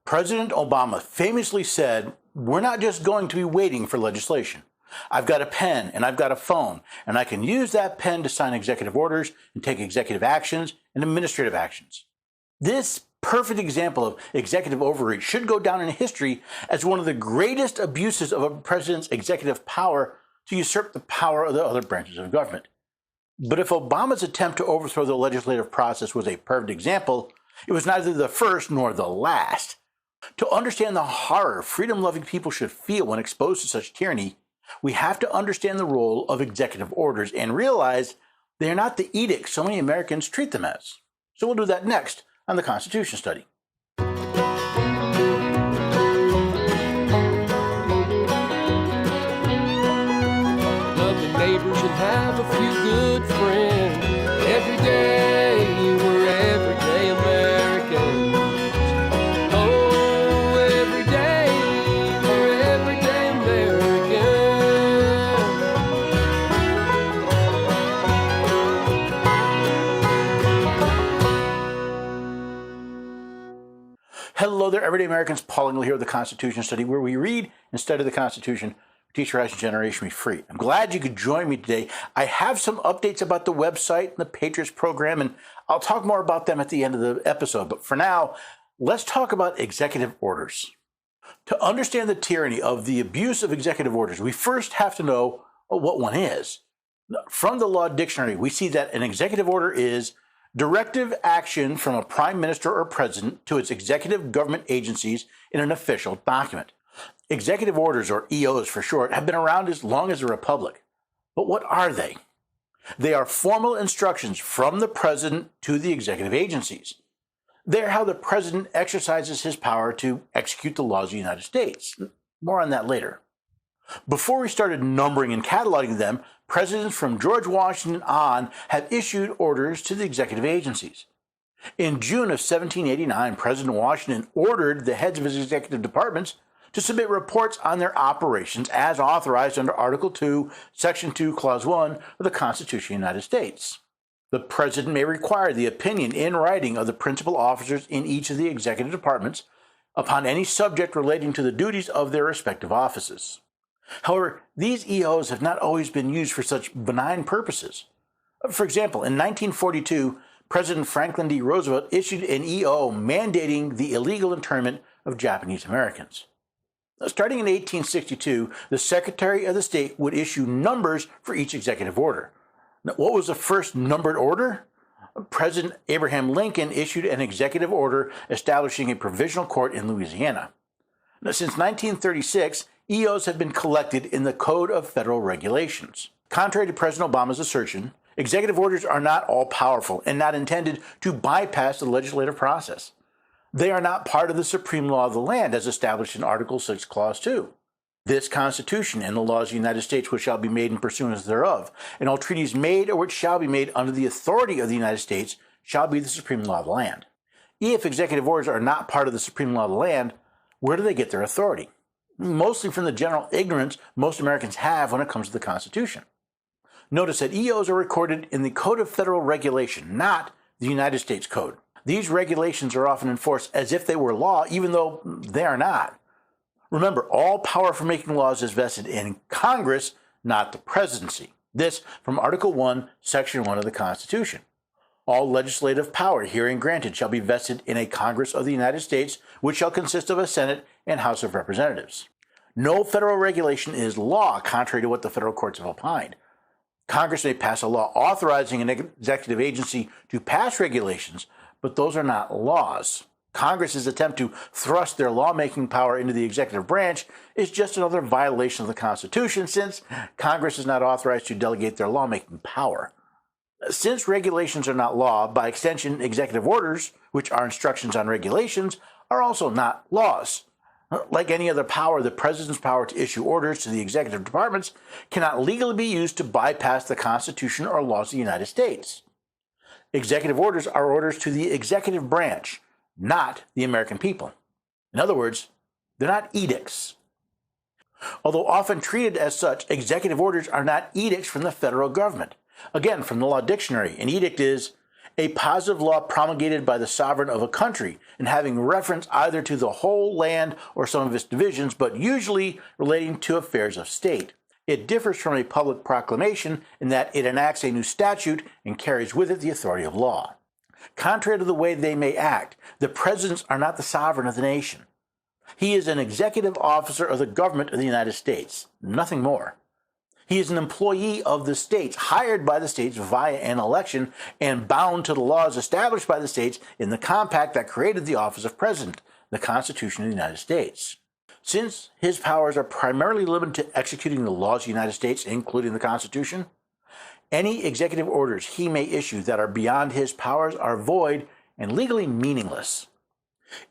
President Obama famously said, "We're not just going to be waiting for legislation. I've got a pen and I've got a phone, and I can use that pen to sign executive orders and take executive actions and administrative actions." This perfect example of executive overreach should go down in history as one of the greatest abuses of a president's executive power to usurp the power of the other branches of government. But if Obama's attempt to overthrow the legislative process was a perfect example, it was neither the first nor the last. To understand the horror freedom-loving people should feel when exposed to such tyranny, we have to understand the role of executive orders and realize they are not the edicts so many Americans treat them as. So we'll do that next on the Constitution Study. Love the neighbors and have a few good friends. Every day we're everyday Americans. Oh, every day we're everyday Americans. Hello there, everyday Americans. Paul Engel here with the Constitution Study, where we read and study the Constitution. Teach your house generation be free. I'm glad you could join me today. I have some updates about the website and the Patriots program, and I'll talk more about them at the end of the episode. But for now, let's talk about executive orders. To understand the tyranny of the abuse of executive orders, we first have to know what one is. From the law dictionary, we see that an executive order is directive action from a prime minister or president to its executive government agencies in an official document. Executive orders, or EOs for short, have been around as long as the Republic. But what are they? They are formal instructions from the president to the executive agencies. They're how the president exercises his power to execute the laws of the United States. More on that later. Before we started numbering and cataloging them, presidents from George Washington on have issued orders to the executive agencies. In June of 1789, President Washington ordered the heads of his executive departments to submit reports on their operations as authorized under Article 2, Section 2, Clause 1 of the Constitution of the United States. The president may require the opinion in writing of the principal officers in each of the executive departments upon any subject relating to the duties of their respective offices. However, these EOs have not always been used for such benign purposes. For example, in 1942, President Franklin D. Roosevelt issued an EO mandating the illegal internment of Japanese Americans. Starting in 1862, the Secretary of the State would issue numbers for each executive order. Now, what was the first numbered order? President Abraham Lincoln issued an executive order establishing a provisional court in Louisiana. Now, since 1936, EOs have been collected in the Code of Federal Regulations. Contrary to President Obama's assertion, executive orders are not all-powerful and not intended to bypass the legislative process. They are not part of the supreme law of the land as established in Article 6, Clause 2. This Constitution and the laws of the United States which shall be made in pursuance thereof, and all treaties made or which shall be made under the authority of the United States shall be the supreme law of the land. If executive orders are not part of the supreme law of the land, where do they get their authority? Mostly from the general ignorance most Americans have when it comes to the Constitution. Notice that EOs are recorded in the Code of Federal Regulation, not the United States Code. These regulations are often enforced as if they were law, even though they are not. Remember, all power for making laws is vested in Congress, not the presidency. This from Article 1, Section 1 of the Constitution. All legislative power herein granted shall be vested in a Congress of the United States, which shall consist of a Senate and House of Representatives. No federal regulation is law, contrary to what the federal courts have opined. Congress may pass a law authorizing an executive agency to pass regulations, but those are not laws. Congress's attempt to thrust their lawmaking power into the executive branch is just another violation of the Constitution, since Congress is not authorized to delegate their lawmaking power. Since regulations are not law, by extension, executive orders, which are instructions on regulations, are also not laws. Like any other power, the president's power to issue orders to the executive departments cannot legally be used to bypass the Constitution or laws of the United States. Executive orders are orders to the executive branch, not the American people. In other words, they're not edicts. Although often treated as such, executive orders are not edicts from the federal government. Again, from the law dictionary, an edict is A positive law promulgated by the sovereign of a country and having reference either to the whole land or some of its divisions, but usually relating to affairs of state. It differs from a public proclamation in that it enacts a new statute and carries with it the authority of law. Contrary to the way they may act, the presidents are not the sovereign of the nation. He is an executive officer of the government of the United States, nothing more. He is an employee of the states, hired by the states via an election, and bound to the laws established by the states in the compact that created the office of president, the Constitution of the United States. Since his powers are primarily limited to executing the laws of the United States, including the Constitution, any executive orders he may issue that are beyond his powers are void and legally meaningless.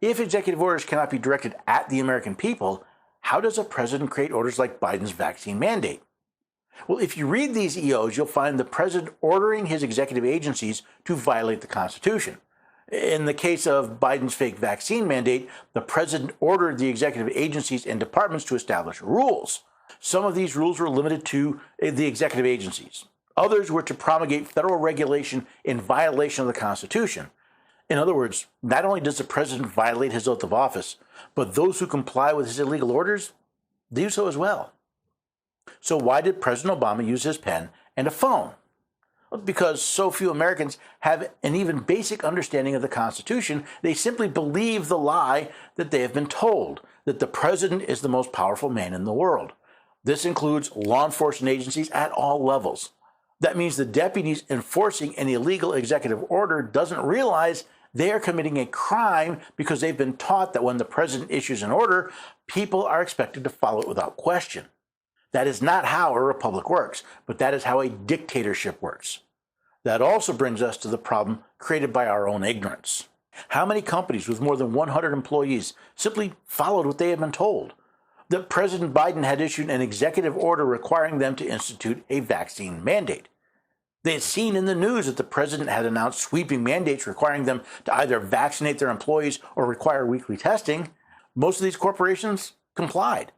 If executive orders cannot be directed at the American people, how does a president create orders like Biden's vaccine mandate? Well, if you read these EOs, you'll find the president ordering his executive agencies to violate the Constitution. In the case of Biden's fake vaccine mandate, the president ordered the executive agencies and departments to establish rules. Some of these rules were limited to the executive agencies. Others were to promulgate federal regulation in violation of the Constitution. In other words, not only does the president violate his oath of office, but those who comply with his illegal orders do so as well. So why did President Obama use his pen and a phone? Well, because so few Americans have an even basic understanding of the Constitution, they simply believe the lie that they have been told, that the president is the most powerful man in the world. This includes law enforcement agencies at all levels. That means the deputies enforcing an illegal executive order doesn't realize they are committing a crime because they've been taught that when the president issues an order, people are expected to follow it without question. That is not how a republic works, but that is how a dictatorship works. That also brings us to the problem created by our own ignorance. How many companies with more than 100 employees simply followed what they had been told? That President Biden had issued an executive order requiring them to institute a vaccine mandate. They had seen in the news that the president had announced sweeping mandates requiring them to either vaccinate their employees or require weekly testing. Most of these corporations complied.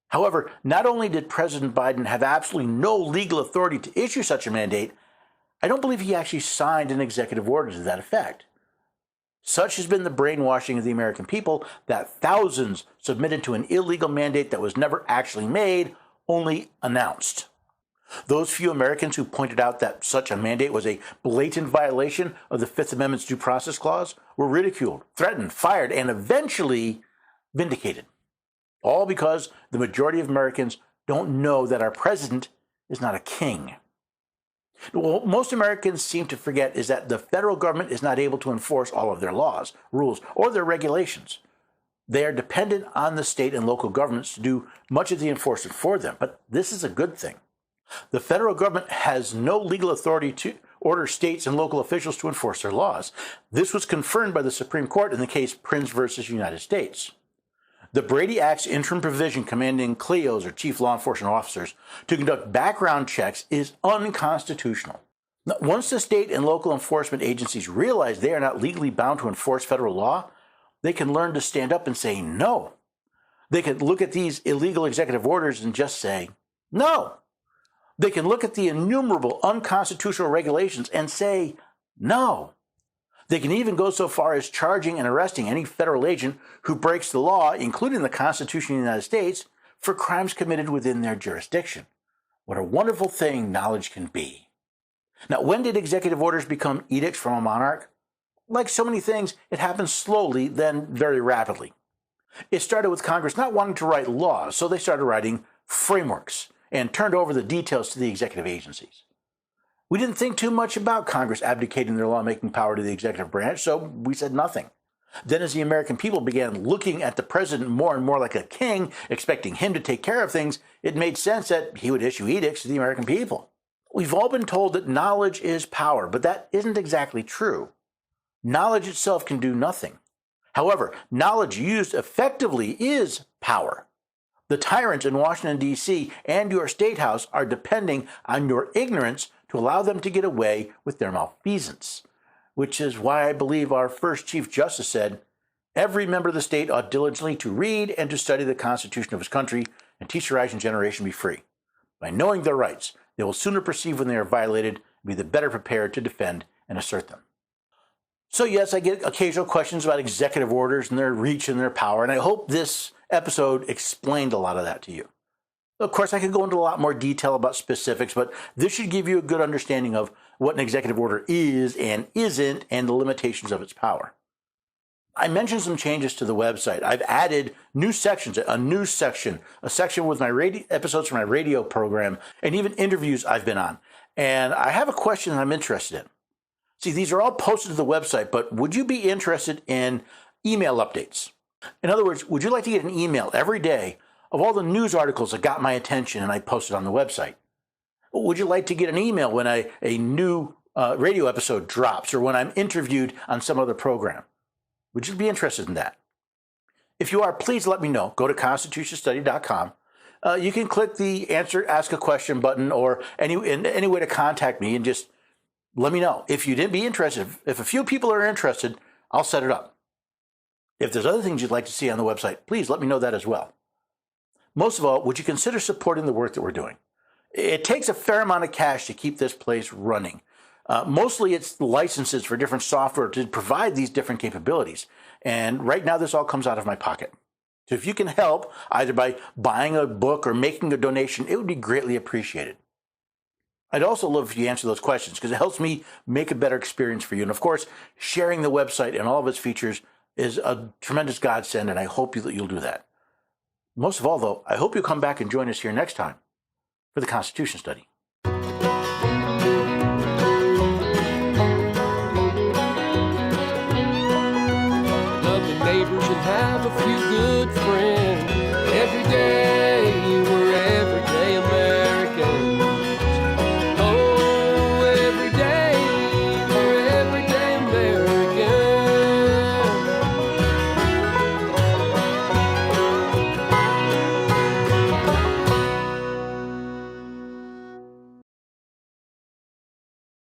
However, not only did President Biden have absolutely no legal authority to issue such a mandate, I don't believe he actually signed an executive order to that effect. Such has been the brainwashing of the American people that thousands submitted to an illegal mandate that was never actually made, only announced. Those few Americans who pointed out that such a mandate was a blatant violation of the Fifth Amendment's Due Process Clause were ridiculed, threatened, fired, and eventually vindicated. All because the majority of Americans don't know that our president is not a king. What most Americans seem to forget is that the federal government is not able to enforce all of their laws, rules, or their regulations. They are dependent on the state and local governments to do much of the enforcement for them, but this is a good thing. The federal government has no legal authority to order states and local officials to enforce their laws. This was confirmed by the Supreme Court in the case Prince versus United States. The Brady Act's interim provision commanding CLEOs, or chief law enforcement officers, to conduct background checks is unconstitutional. Now, once the state and local enforcement agencies realize they are not legally bound to enforce federal law, they can learn to stand up and say no. They can look at these illegal executive orders and just say no. They can look at the innumerable unconstitutional regulations and say no. They can even go so far as charging and arresting any federal agent who breaks the law, including the Constitution of the United States, for crimes committed within their jurisdiction. What a wonderful thing knowledge can be. Now, when did executive orders become edicts from a monarch? Like so many things, it happens slowly, then very rapidly. It started with Congress not wanting to write laws, so they started writing frameworks and turned over the details to the executive agencies. We didn't think too much about Congress abdicating their lawmaking power to the executive branch, so we said nothing. Then as the American people began looking at the president more and more like a king, expecting him to take care of things, it made sense that he would issue edicts to the American people. We've all been told that knowledge is power, but that isn't exactly true. Knowledge itself can do nothing. However, knowledge used effectively is power. The tyrants in Washington, D.C. and your state house are depending on your ignorance to allow them to get away with their malfeasance, which is why I believe our first Chief Justice said, every member of the state ought diligently to read and to study the Constitution of his country and teach the rising generation to be free. By knowing their rights, they will sooner perceive when they are violated and be the better prepared to defend and assert them. So yes, I get occasional questions about executive orders and their reach and their power, and I hope this episode explained a lot of that to you. Of course, I could go into a lot more detail about specifics, but this should give you a good understanding of what an executive order is and isn't and the limitations of its power. I mentioned some changes to the website. I've added new sections, a news section, a section with my episodes from my radio program, and even interviews I've been on. And I have a question that I'm interested in. See, these are all posted to the website, but would you be interested in email updates? In other words, would you like to get an email every day of all the news articles that got my attention and I posted on the website? Would you like to get an email when a new radio episode drops or when I'm interviewed on some other program? Would you be interested in that? If you are, please let me know. Go to constitutionstudy.com. You can click the ask a question button or any way to contact me and just let me know. If you'd be interested, if a few people are interested, I'll set it up. If there's other things you'd like to see on the website, please let me know that as well. Most of all, would you consider supporting the work that we're doing? It takes a fair amount of cash to keep this place running. Mostly it's licenses for different software to provide these different capabilities. And right now, this all comes out of my pocket. So if you can help, either by buying a book or making a donation, it would be greatly appreciated. I'd also love if you answer those questions because it helps me make a better experience for you. And of course, sharing the website and all of its features is a tremendous godsend, and I hope that you'll do that. Most of all, though, I hope you'll come back and join us here next time for the Constitution Study. Love your neighbors and have a few good friends. Every day we're